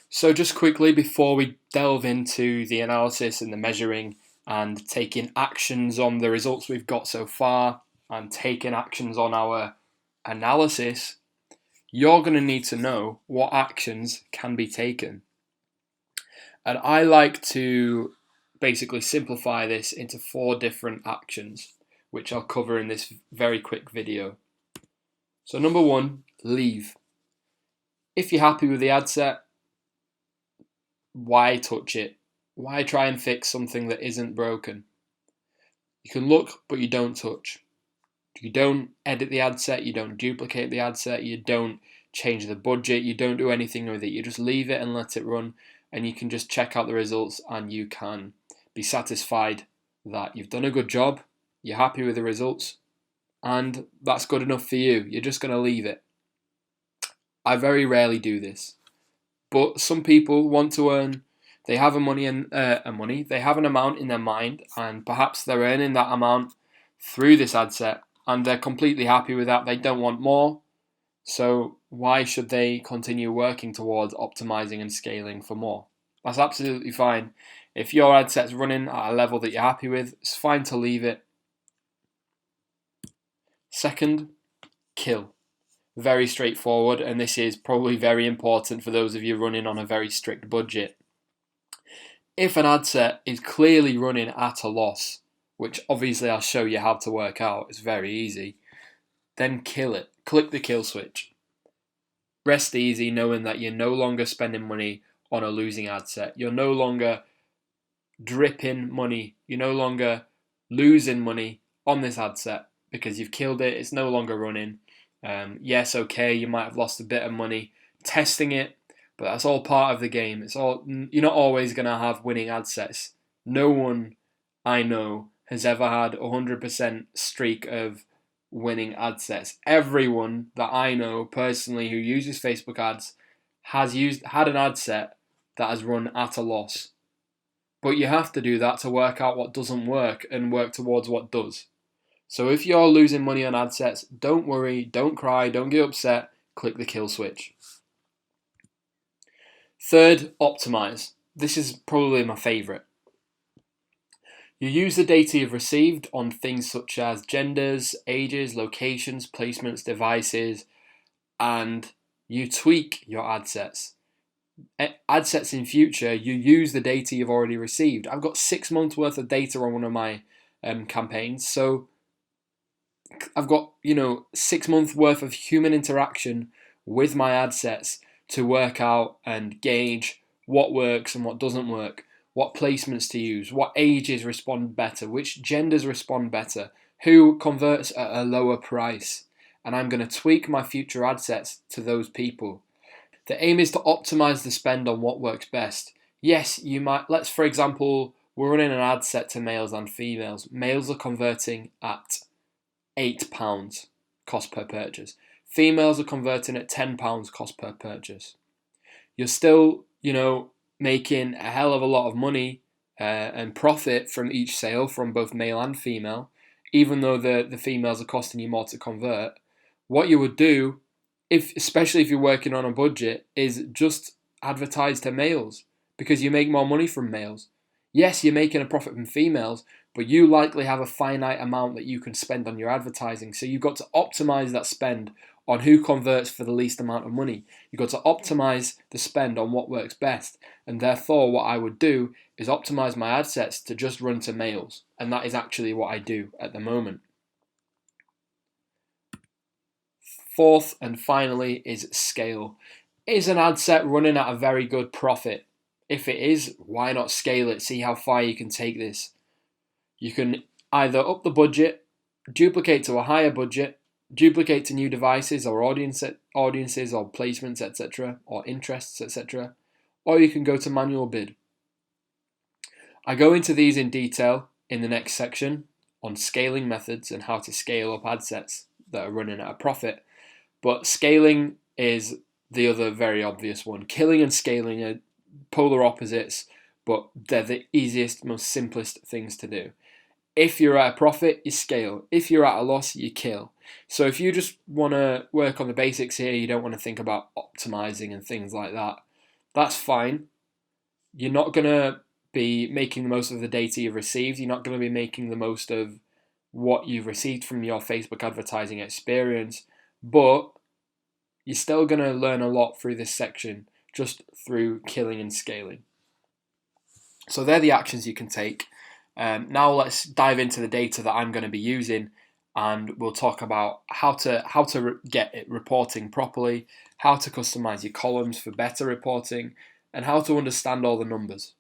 So just quickly before we delve into the analysis and the measuring and taking actions on the results we've got so far and taking actions on our analysis, you're going to need to know what actions can be taken. And I like to basically simplify this into 4 different actions, which I'll cover in this very quick video. So number 1, leave. If you're happy with the ad set, why touch it? Why try and fix something that isn't broken? You can look, but you don't touch. You don't edit the ad set, you don't duplicate the ad set, you don't change the budget, you don't do anything with it. You just leave it and let it run, and you can just check out the results and you can be satisfied that you've done a good job, you're happy with the results, and that's good enough for you. You're just going to leave it. I very rarely do this. But some people want to earn, they have they have an amount in their mind, and perhaps they're earning that amount through this ad set, and they're completely happy with that. They don't want more. So why should they continue working towards optimizing and scaling for more? That's absolutely fine. If your ad set's running at a level that you're happy with, it's fine to leave it. Second, kill. Very straightforward, and this is probably very important for those of you running on a very strict budget. If an ad set is clearly running at a loss, which obviously I'll show you how to work out, it's very easy, then kill it. Click the kill switch. Rest easy knowing that you're no longer spending money on a losing ad set. You're no longer dripping money. You're no longer losing money on this ad set because you've killed it. It's no longer running. Yes, okay, you might have lost a bit of money testing it, but that's all part of the game. You're not always going to have winning ad sets. No one I know has ever had 100% streak of winning ad sets. Everyone that I know personally who uses Facebook ads has had an ad set that has run at a loss. But you have to do that to work out what doesn't work and work towards what does. So if you're losing money on ad sets, don't worry, don't cry, don't get upset, click the kill switch. Third, optimize. This is probably my favorite. You use the data you've received on things such as genders, ages, locations, placements, devices, and you tweak your ad sets. Ad sets in future, you use the data you've already received. I've got 6 months worth of data on one of my campaigns, so I've got 6 months worth of human interaction with my ad sets to work out and gauge what works and what doesn't work, what placements to use, what ages respond better, which genders respond better, who converts at a lower price, and I'm going to tweak my future ad sets to those people. The aim is to optimize the spend on what works best. Yes, you might, for example, we're running an ad set to males and females. Males are converting at £8 cost per purchase. Females are converting at £10 cost per purchase. You're still, making a hell of a lot of money and profit from each sale from both male and female, even though the females are costing you more to convert. What you would do, especially if you're working on a budget, is just advertise to males because you make more money from males. Yes, you're making a profit from females, but you likely have a finite amount that you can spend on your advertising. So you've got to optimize that spend on who converts for the least amount of money. You've got to optimize the spend on what works best. And therefore, what I would do is optimize my ad sets to just run to males. And that is actually what I do at the moment. Fourth and finally is scale. Is an ad set running at a very good profit? If it is, why not scale it? See how far you can take this. You can either up the budget, duplicate to a higher budget, duplicate to new devices or audiences or placements, etc., or interests, etc., or you can go to manual bid. I go into these in detail in the next section on scaling methods and how to scale up ad sets that are running at a profit. But scaling is the other very obvious one. Killing and scaling are polar opposites, but they're the easiest, most simplest things to do. If you're at a profit, you scale. If you're at a loss, you kill. So if you just want to work on the basics here, you don't want to think about optimizing and things like that, That's fine. You're not going to be making the most of the data you've received. You're not going to be making the most of what you've received from your Facebook advertising experience, but you're still going to learn a lot through this section just through killing and scaling. So they're the actions you can take. Now let's dive into the data that I'm going to be using, and we'll talk about how to get it reporting properly, how to customize your columns for better reporting, and how to understand all the numbers.